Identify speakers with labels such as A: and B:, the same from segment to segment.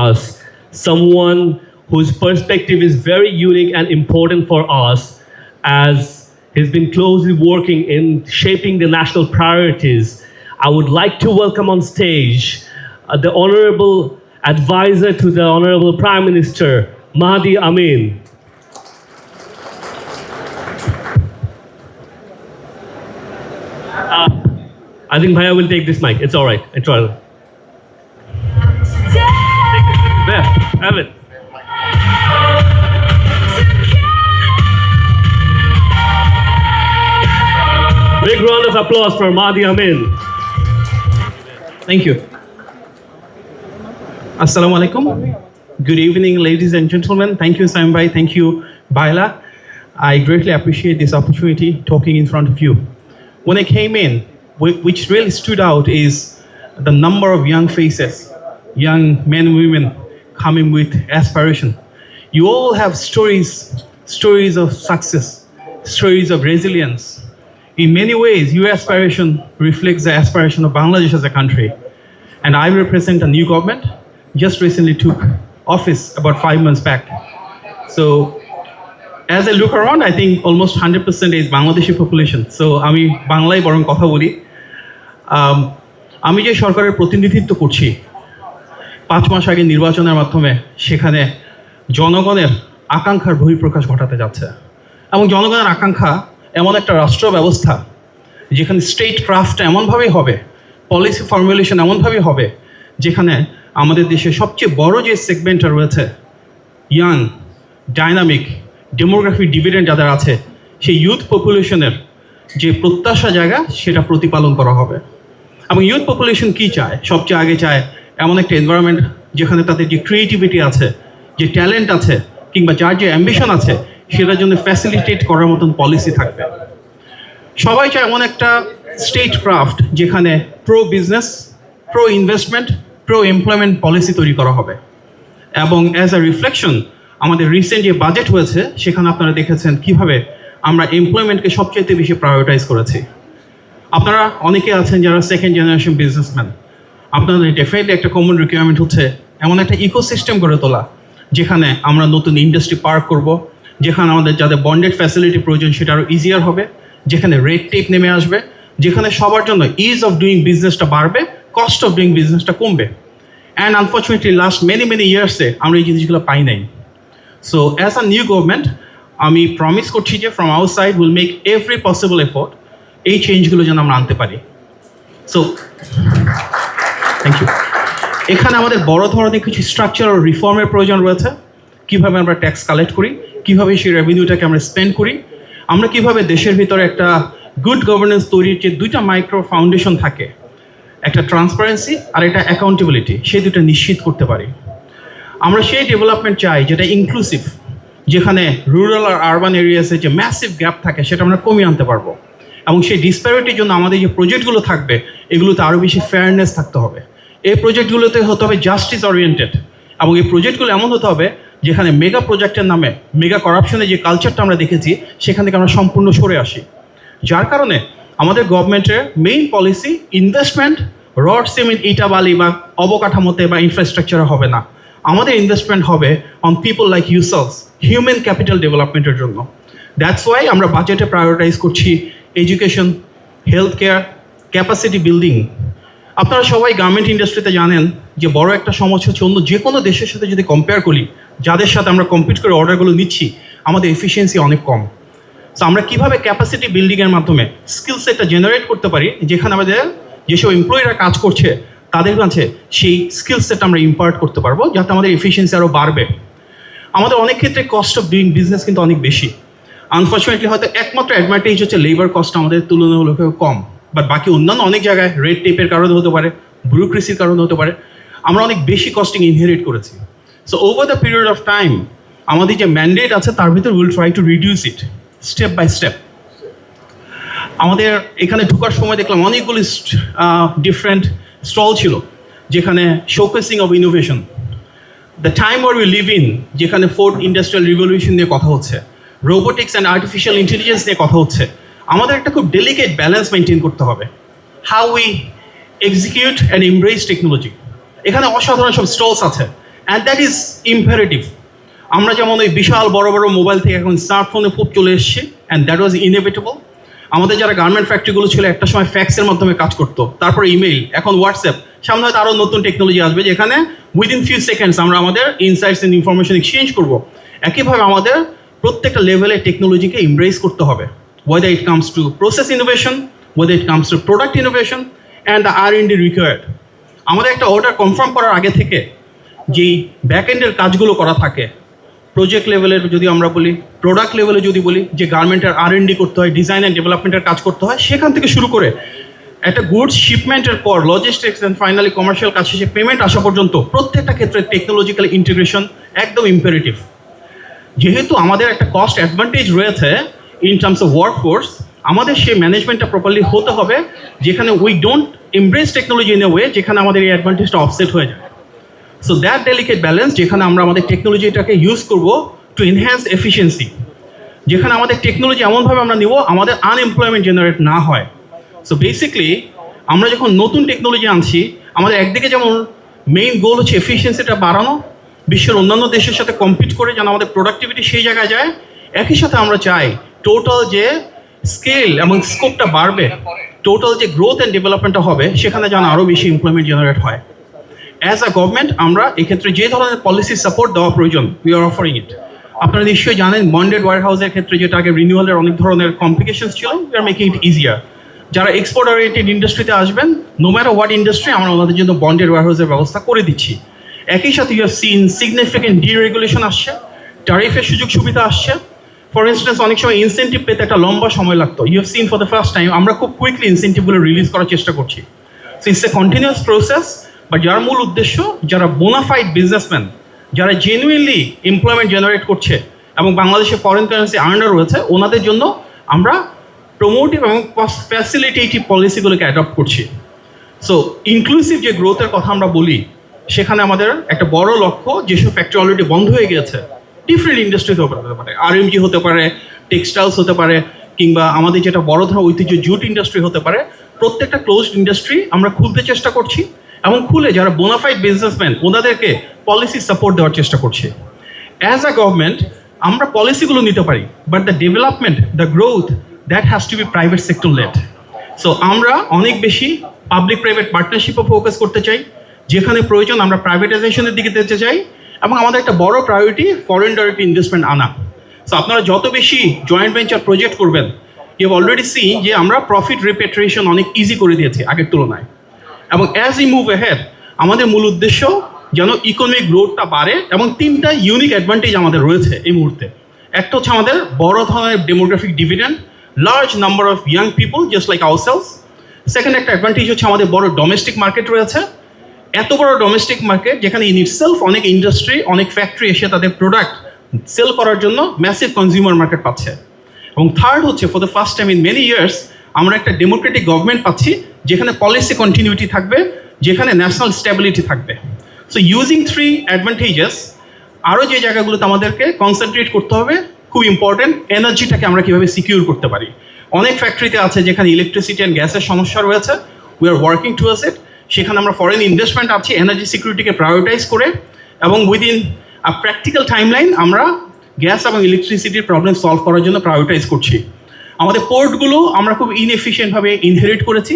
A: us someone whose perspective is very unique and important for us, as he's been closely working in shaping the national priorities. I would like to welcome on stage the Honorable Advisor to the Honorable Prime Minister, Mahdi Amin. I think Bhaiya will take this mic. It's all right. It's all right. There, have it. Big round of applause for Mahdi Amin.
B: Thank you. Assalamu alaikum. Good evening, ladies and gentlemen. Thank you, Sam Bhai. Thank you, Baila. I greatly appreciate this opportunity talking in front of you. When I came in, which really stood out is the number of young faces, young men and women coming with aspiration. You all have stories of success, stories of resilience. In many ways, your aspiration reflects the aspiration of Bangladesh as a country. And I represent a new government, just recently took office about 5 months back. So as I look around, I think almost 100% is Bangladeshi population. So আমি বাংলায় বরং কথা বলি। আমি যে সরকারের প্রতিনিধিত্ব করছি 5 মাস আগে নির্বাচনের মাধ্যমে সেখানে জনগণের আকাঙ্ক্ষার বহিঃপ্রকাশ ঘটাতে যাচ্ছে এবং জনগণের আকাঙ্ক্ষা এমন একটা রাষ্ট্র ব্যবস্থা যেখানে স্টেট ক্রাফট এমনভাবেই হবে, পলিসি ফর্মুলেশন এমনভাবেই হবে যেখানে আমাদের দেশে সবচেয়ে বড় যে সেগমেন্টটা রয়েছে ইয়াং, ডাইনামিক, ডেমোগ্রাফি ডিভিডেন্ড যাদের আছে সেই ইউথ পপুলেশনের যে প্রত্যাশা জায়গা সেটা প্রতিপালন করা হবে। এবং ইউথ পপুলেশন কী চায়? সবচেয়ে আগে চায় এমন একটা এনভায়রনমেন্ট যেখানে তাদের যে ক্রিয়েটিভিটি আছে, যে ট্যালেন্ট আছে, কিংবা যার যে অ্যাম্বিশন আছে সেটার জন্য ফ্যাসিলিটেট করার মতন পলিসি থাকবে। সবাই চায় এমন একটা স্টেট ক্রাফট যেখানে pro business, pro investment, pro employment policy তৈরি করা হবে। এবং অ্যাজ আ রিফ্লেকশন আমাদের রিসেন্ট যে বাজেট হয়েছে সেখানে আপনারা দেখেছেন কীভাবে আমরা এমপ্লয়মেন্টকে সবচেয়ে বেশি প্রায়োরিটাইজ করেছি। আপনারা অনেকে আছেন যারা সেকেন্ড জেনারেশন বিজনেসম্যান, আপনাদের ডেফিনেটলি একটা কমন রিকোয়ারমেন্ট হচ্ছে এমন একটা ইকোসিস্টেম গড়ে তোলা যেখানে আমরা নতুন ইন্ডাস্ট্রি পার্ক করব, যেখানে আমাদের যাদের বন্ডেড ফ্যাসিলিটি প্রয়োজন সেটা আরও ইজিয়ার হবে, যেখানে রেড টেপ নেমে আসবে, যেখানে সবার জন্য ইজ অফ ডুইং বিজনেসটা বাড়বে, কস্ট অফ ডুইং বিজনেসটা কমবে। অ্যান্ড আনফর্চুনেটলি লাস্ট মেনি ইয়ার্সে আমরা এই জিনিসগুলো পাই নাই। So as a new government আমি প্রমিস করছি যে from our side will make every possible effort এই চেঞ্জগুলো যেন আমরা আনতে পারি। So thank you. এখানে আমাদের বড় ধরনের কিছু স্ট্রাকচারাল রিফর্মের প্রয়োজন রয়েছে। কীভাবে আমরা ট্যাক্স কালেক্ট করি, কীভাবে সেই রেভিনিউটাকে আমরা স্পেন্ড করি, আমরা কীভাবে দেশের ভিতরে একটা গুড গভর্নেন্স তৈরির যে দুইটা মাইক্রো ফাউন্ডেশন থাকে, একটা ট্রান্সপারেন্সি আর একটা অ্যাকাউন্টেবিলিটি, সেই দুটো নিশ্চিত করতে পারি। আমরা সেই ডেভেলপমেন্ট চাই যেটা ইনক্লুসিভ, যেখানে রুরাল আর আরবান এরিয়াসে যে ম্যাসিভ গ্যাপ থাকে সেটা আমরা কমিয়ে আনতে পারবো। এবং সেই ডিসপ্যারিটির জন্য আমাদের যে প্রজেক্টগুলো থাকবে এগুলোতে আরও বেশি ফেয়ারনেস থাকতে হবে। এই প্রজেক্টগুলোতে হতে হবে জাস্টিস ওরিয়েন্টেড, এবং এই প্রজেক্টগুলো এমন হতে হবে যেখানে মেগা প্রজেক্টের নামে মেগা করাপশনের যে কালচারটা আমরা দেখেছি সেখান থেকে আমরা সম্পূর্ণ সরে আসি। যার কারণে আমাদের গভর্নমেন্টের main policy investment rod cement ইটা বালি বা অবকাঠামোতে বা ইনফ্রাস্ট্রাকচারে হবে না। আমাদের ইনভেস্টমেন্ট হবে on people like yourselves, human capital ডেভেলপমেন্টের জন্য। দ্যাটস ওয়াই আমরা বাজেটে প্রায়োরিটাইজ করছি education, health care, capacity building. আপনারা সবাই গার্মেন্ট ইন্ডাস্ট্রিতে জানেন যে বড় একটা সমস্যা হচ্ছে অন্য যে কোনো দেশের সাথে যদি কম্পেয়ার করি, যাদের সাথে আমরা কম্পিট করে অর্ডারগুলো নিচ্ছি আমাদের এফিসিয়েন্সি অনেক কম। সো আমরা কীভাবে ক্যাপাসিটি বিল্ডিংয়ের মাধ্যমে স্কিল সেটটা জেনারেট করতে পারি যেখানে আমাদের যেসব এমপ্লয়িরা কাজ করছে তাদের কাছে সেই স্কিল সেট আমরা ইম্পার্ট করতে পারবো যাতে আমাদের এফিসিয়েন্সি আরও বাড়বে। আমাদের অনেক ক্ষেত্রে কস্ট অফ ডুইং বিজনেস কিন্তু অনেক বেশি। আনফর্চুনেটলি হয়তো একমাত্র অ্যাডভান্টেজ হচ্ছে লেবার কস্ট আমাদের তুলনামূলকভাবে কম, বাট বাকি অন্যান্য অনেক জায়গায় রেড টেপের কারণে হতে পারে, ব্যুরোক্রেসির কারণে হতে পারে, আমরা অনেক বেশি কস্টিং ইনহেরিট করেছি। So over the period of time আমাদের যে ম্যান্ডেট আছে তার ভিতর will try to reduce it step by step. আমাদের এখানে ঢোকার সময় দেখলাম অনেকগুলি ডিফারেন্ট স্টল ছিল যেখানে showcasing of innovation, the time where we live in, যেখানে ফোর্থ ইন্ডাস্ট্রিয়াল রিভলিউশন নিয়ে কথা হচ্ছে, রোবোটিক্স অ্যান্ড আর্টিফিশিয়াল ইন্টেলিজেন্স নিয়ে কথা হচ্ছে। আমাদের একটা খুব ডেলিকেট ব্যালেন্স মেনটেন করতে হবে, how we execute and embrace technology. এখানে অসাধারণ সব স্টলস আছে, অ্যান্ড দ্যাট ইজ ইম্পারেটিভ। আমরা যেমন ওই বিশাল বড় বড় মোবাইল থেকে এখন স্মার্টফোনে খুব চলে এসেছি, অ্যান্ড দ্যাট ওয়াজ ইনএভিটেবল। আমাদের যারা গার্মেন্ট ফ্যাক্টরিগুলো ছিল একটা সময় ফ্যাক্সের মাধ্যমে কাজ করতো, তারপর ইমেইল, এখন হোয়াটসঅ্যাপ, সামনে হয়তো আরও নতুন টেকনোলজি আসবে যেখানে উইদিন ফিউ সেকেন্ডস আমরা আমাদের ইনসাইটস অ্যান্ড ইনফরমেশন এক্সচেঞ্জ করবো। একইভাবে আমাদের প্রত্যেকটা লেভেলে টেকনোলজিকে এমব্রেস করতে হবে, whether it comes to process innovation, whether it comes to product innovation and the R&D required. আমাদের একটা অর্ডার কনফার্ম করার আগে থেকে যেই ব্যাক এন্ডের কাজগুলো করা থাকে, প্রজেক্ট লেভেলের যদি আমরা বলি, প্রোডাক্ট লেভেলে যদি বলি, যে গার্মেন্টের R&D করতে হয়, ডিজাইন অ্যান্ড ডেভেলপমেন্টের কাজ করতে হয়, সেখান থেকে শুরু করে একটা গুডস শিপমেন্টের পর লজিস্টিক্স অ্যান্ড ফাইনালি কমার্শিয়াল কাজ শেষে পেমেন্ট আসা পর্যন্ত প্রত্যেকটা ক্ষেত্রে টেকনোলজিক্যাল ইন্টিগ্রেশন একদম ইম্পারেটিভ। যেহেতু আমাদের একটা কস্ট অ্যাডভান্টেজ রয়েছে ইন টার্মস অফ ওয়ার্কফোর্স, আমাদের সেই ম্যানেজমেন্টটা প্রপারলি হতে হবে যেখানে we don't embrace technology in a way যেখানে আমাদের এই অ্যাডভান্টেজটা অফসেট হয়ে যায়। সো দ্যাট ডেলিকেট ব্যালেন্স, যেখানে আমরা আমাদের টেকনোলজিটাকে ইউজ করবো টু এনহ্যান্স এফিসিয়েন্সি, যেখানে আমাদের টেকনোলজি এমনভাবে আমরা নেব আমাদের আনএমপ্লয়মেন্ট জেনারেট না হয়। সো বেসিক্যালি আমরা যখন নতুন টেকনোলজি আনছি, আমাদের একদিকে যেমন মেইন গোল হচ্ছে এফিসিয়েন্সিটা বাড়ানো, বিশ্বের অন্যান্য দেশের সাথে কম্পিট করে যেন আমাদের প্রোডাক্টিভিটি সেই জায়গায় যায়। একই সাথে আমরা চাই টোটাল যে স্কেল এবং স্কোপটা বাড়বে, টোটাল যে গ্রোথ অ্যান্ড ডেভেলপমেন্টটা হবে সেখানে যেন আরও বেশি এমপ্লয়মেন্ট জেনারেট হয়। অ্যাজ আ গভর্নমেন্ট আমরা এক্ষেত্রে যে ধরনের পলিসি সাপোর্ট দেওয়া প্রয়োজন, উই আর অফারিং ইট। আপনারা নিশ্চয়ই জানেন বন্ডেড ওয়ার হাউসের ক্ষেত্রে যেটা আগে রিনিউয়ালের অনেক ধরনের কমপ্লিকেশনস ছিল, we are making it easier. যারা এক্সপোর্ট ওরিয়েন্টেড ইন্ডাস্ট্রিতে আসবেন, নো ম্যাটার হোয়াট ইন্ডাস্ট্রি, আমরা ওনাদের জন্য বন্ডেড ওয়ার হাউসের ব্যবস্থা করে দিচ্ছি। একই সাথে you have seen significant deregulation আসছে, ট্যারিফের সুযোগ সুবিধা আসছে। ফর ইনস্টেন্স অনেক সময় ইনসেন্টিভ পেতে একটা লম্বা সময় লাগতো, you have seen for the first time আমরা খুব কুইকলি ইনসেন্টিভগুলো রিলিজ করার চেষ্টা করছি। So it's a continuous process, but যার মূল উদ্দেশ্য যারা বোনাফাইড বিজনেসম্যান, যারা জেনুইনলি এমপ্লয়মেন্ট জেনারেট করছে এবং বাংলাদেশে ফরেন কারেন্সি আর্নার রয়েছে, ওনাদের জন্য আমরা প্রমোটিভ এবং ফ্যাসিলিটেটিভ পলিসিগুলোকে অ্যাডপ্ট করছি। সো ইনক্লুসিভ যে গ্রোথের কথা আমরা বলি, সেখানে আমাদের একটা বড় লক্ষ্য, যেসব ফ্যাক্টরি অলরেডি বন্ধ হয়ে গেছে, ডিফারেন্ট ইন্ডাস্ট্রিতে হতে পারে, আরএমজি হতে পারে, টেক্সটাইলস হতে পারে, কিংবা আমাদের যেটা বড় ধরনের ঐতিহ্য জুট ইন্ডাস্ট্রি হতে পারে, প্রত্যেকটা ক্লোজড ইন্ডাস্ট্রি আমরা খুলতে চেষ্টা করছি এবং খুলে যারা বোনাফাইড বিজনেসম্যান ওনাদেরকে পলিসি সাপোর্ট দেওয়ার চেষ্টা করছি। অ্যাজ আ গভর্নমেন্ট আমরা পলিসিগুলো নিতে পারি, but the development, the growth, that has to be private sector led. So আমরা অনেক বেশি পাবলিক প্রাইভেট পার্টনারশিপে ফোকাস করতে চাই, যেখানে প্রয়োজন আমরা প্রাইভেটাইজেশনের দিকে যেতে চাই, এবং আমাদের একটা বড় প্রায়োরিটি ফরেন ডাইরেক্ট ইনভেস্টমেন্ট আনা। সো আপনারা যত বেশি জয়েন্ট ভেঞ্চার প্রজেক্ট করবেন, ইউ অলরেডি সি যে আমরা প্রফিট রিপেট্রিয়েশন অনেক ইজি করে দিয়েছি আগের তুলনায়। এবং অ্যাজ ই মুভ অ্যাহেড আমাদের মূল উদ্দেশ্য যেন ইকোনমিক গ্রোথটা বাড়ে, এবং তিনটা ইউনিক অ্যাডভান্টেজ আমাদের রয়েছে এই মুহূর্তে। একটা হচ্ছে আমাদের বড় ধরনের demographic dividend, large number of young people just like ourselves. Second একটা অ্যাডভান্টেজ হচ্ছে আমাদের বড় ডোমেস্টিক মার্কেট রয়েছে, এত বড় ডোমেস্টিক মার্কেট যেখানে ইন ইটসেলফ অনেক ইন্ডাস্ট্রি, অনেক ফ্যাক্টরি এসে তাদের প্রোডাক্ট সেল করার জন্য ম্যাসিভ কনজিউমার মার্কেট পাচ্ছে। এবং থার্ড হচ্ছে for the first time in many years আমরা একটা ডেমোক্রেটিক গভর্নমেন্ট পাচ্ছি, যেখানে পলিসি কন্টিনিউটি থাকবে, যেখানে ন্যাশনাল স্টেবিলিটি থাকবে। সো ইউজিং থ্রি অ্যাডভান্টেজেস, আরও যে জায়গাগুলোতে আমাদেরকে কনসেন্ট্রেট করতে হবে খুব ইম্পর্টেন্ট, এনার্জিটাকে আমরা কীভাবে সিকিউর করতে পারি। অনেক ফ্যাক্টরিতে আছে যেখানে ইলেকট্রিসিটি অ্যান্ড গ্যাসের সমস্যা রয়েছে, উই আর ওয়ার্কিং টুয়ার্ডস ইট। সেখানে আমরা ফরেন ইনভেস্টমেন্ট আছে এনার্জি সিকিউরিটিকে প্রায়োরিটাইজ করে, এবং উইদিন আ প্র্যাকটিক্যাল টাইমলাইন আমরা গ্যাস এবং ইলেকট্রিসিটির প্রবলেম সলভ করার জন্য প্রায়োরিটাইজ করছি। আমাদের পোর্টগুলো আমরা খুব ইনএফিশিয়েন্টভাবে ইনহেরিট করেছি,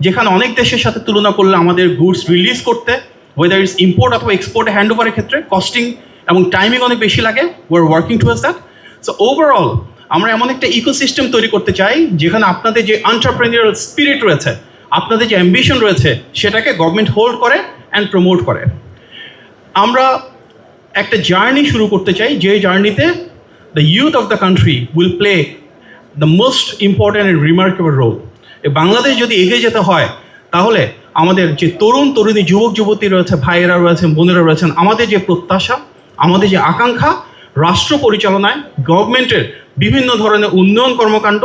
B: যেখানে অনেক দেশের সাথে তুলনা করলে আমাদের গুডস রিলিজ করতে, ওয়েদার ইটস ইম্পোর্ট অথবা এক্সপোর্টে হ্যান্ড ওভারের ক্ষেত্রে কস্টিং এবং টাইমিং অনেক বেশি লাগে। We are working towards that. So overall আমরা এমন একটা ইকোসিস্টেম তৈরি করতে চাই যেখানে আপনাদের যে এন্টারপ্রেনিউরাল স্পিরিট রয়েছে, আপনাদের যে অ্যাম্বিশন রয়েছে, সেটাকে গভর্নমেন্ট হোল্ড করে অ্যান্ড প্রমোট করে। আমরা একটা জার্নি শুরু করতে চাই, যে জার্নিতে the youth of the country will play the most important and remarkable role. Bangladesh যদি এগিয়ে যেতে হয়, তাহলে আমাদের যে তরুণ তরুণী যুবক যুবতী রয়েছে, ভাইয়েরা রয়েছেন, বোনেরা রয়েছেন, আমাদের যে প্রত্যাশা, আমাদের যে আকাঙ্ক্ষা, রাষ্ট্র পরিচালনায় গভর্নমেন্টের বিভিন্ন ধরনের উন্নয়ন কর্মকাণ্ড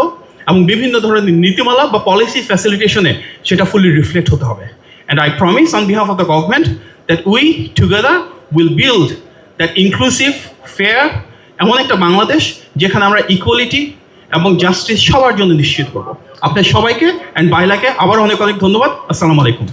B: এবং বিভিন্ন ধরনের নীতিমালা বা পলিসি ফ্যাসিলিটেশনে সেটা ফুলি রিফ্লেক্ট হতে হবে। And I promise on behalf of the government that we together will build that inclusive fair, এমন একটা বাংলাদেশ যেখানে আমরা ইকুয়ালিটি এবং জাস্টিস সবার জন্য নিশ্চিত করব। আপনার সবাইকে অ্যান্ড বাইলাকে আবার অনেক অনেক ধন্যবাদ। আসসালামু আলাইকুম।